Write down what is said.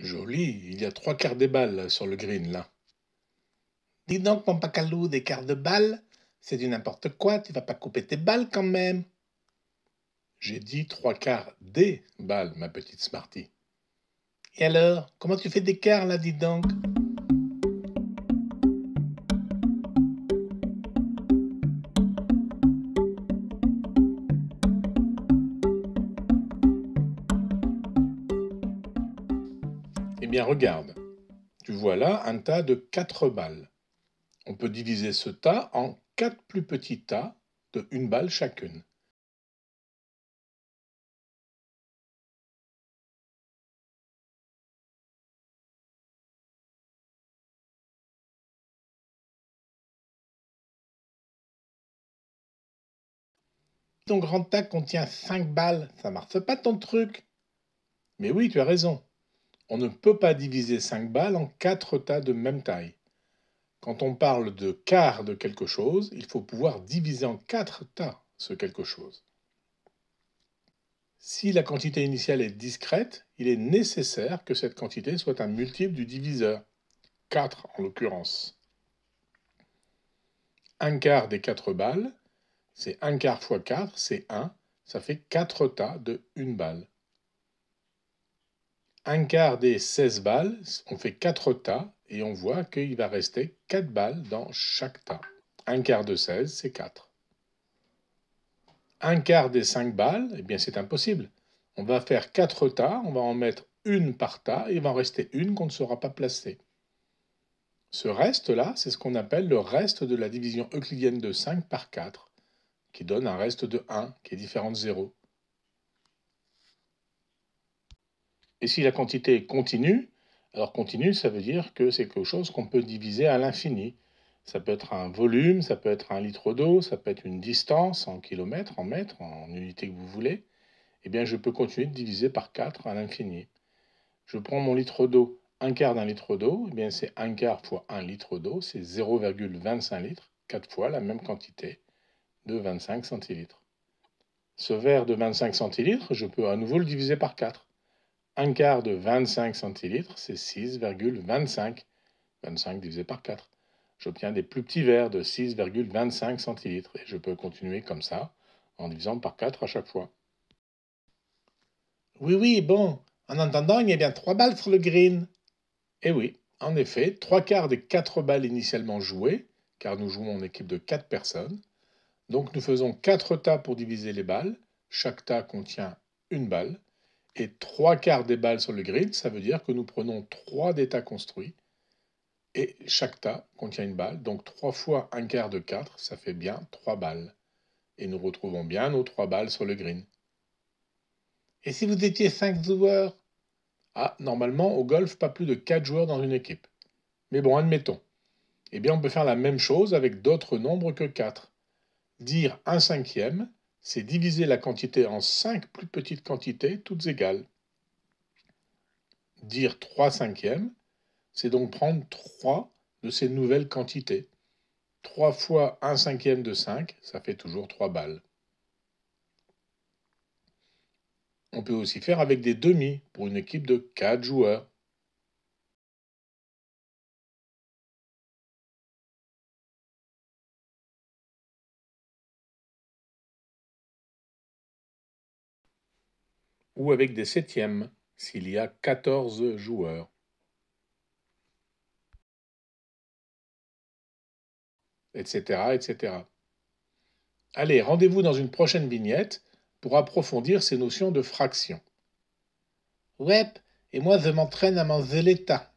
Joli, il y a trois quarts des balles sur le green là. Dis donc, mon pacalou, des quarts de balle, c'est du n'importe quoi, tu vas pas couper tes balles quand même. J'ai dit trois quarts des balles, ma petite Smarty. Et alors, comment tu fais des quarts là, dis donc? Eh bien, regarde. Tu vois là un tas de 4 balles. On peut diviser ce tas en 4 plus petits tas de une balle chacune. Ton grand tas contient 5 balles, ça marche pas ton truc. Mais oui, tu as raison. On ne peut pas diviser 5 balles en 4 tas de même taille. Quand on parle de quart de quelque chose, il faut pouvoir diviser en 4 tas ce quelque chose. Si la quantité initiale est discrète, il est nécessaire que cette quantité soit un multiple du diviseur, 4 en l'occurrence. Un quart des 4 balles, c'est 1 quart fois 4, c'est 1, ça fait 4 tas de 1 balle. Un quart des 16 balles, on fait 4 tas et on voit qu'il va rester 4 balles dans chaque tas. Un quart de 16, c'est 4. Un quart des 5 balles, eh bien c'est impossible. On va faire 4 tas, on va en mettre une par tas et il va en rester une qu'on ne saura pas placer. Ce reste-là, c'est ce qu'on appelle le reste de la division euclidienne de 5 par 4, qui donne un reste de 1, qui est différent de 0. Et si la quantité est continue, alors continue, ça veut dire que c'est quelque chose qu'on peut diviser à l'infini. Ça peut être un volume, ça peut être un litre d'eau, ça peut être une distance en kilomètres, en mètres, en unités que vous voulez. Eh bien, je peux continuer de diviser par 4 à l'infini. Je prends mon litre d'eau, un quart d'un litre d'eau, eh bien c'est 1 quart fois 1 litre d'eau, c'est 0,25 litres, 4 fois la même quantité de 25 centilitres. Ce verre de 25 centilitres, je peux à nouveau le diviser par 4. Un quart de 25 centilitres, c'est 6,25. 25 divisé par 4. J'obtiens des plus petits verres de 6,25 centilitres et je peux continuer comme ça en divisant par 4 à chaque fois. Oui, bon, en entendant, il y a bien 3 balles sur le green. Et oui, en effet, 3 quarts des 4 balles initialement jouées, car nous jouons en équipe de 4 personnes. Donc nous faisons 4 tas pour diviser les balles. Chaque tas contient une balle. Et 3 quarts des balles sur le grid, ça veut dire que nous prenons 3 des tas construits. Et chaque tas contient une balle. Donc 3 fois 1 quart de 4, ça fait bien 3 balles. Et nous retrouvons bien nos 3 balles sur le green. Et si vous étiez 5 joueurs? Ah, normalement, au golf, pas plus de 4 joueurs dans une équipe. Mais bon, admettons. Eh bien, on peut faire la même chose avec d'autres nombres que 4. Dire 1 cinquième, c'est diviser la quantité en 5 plus petites quantités, toutes égales. Dire 3 cinquièmes, c'est donc prendre 3 de ces nouvelles quantités. 3 fois 1 cinquième de 5, ça fait toujours 3 balles. On peut aussi faire avec des demi pour une équipe de 4 joueurs. Ou avec des septièmes s'il y a 14 joueurs. Etc., etc. Allez, rendez-vous dans une prochaine vignette pour approfondir ces notions de fraction. Ouais, et moi je m'entraîne à manger l'état.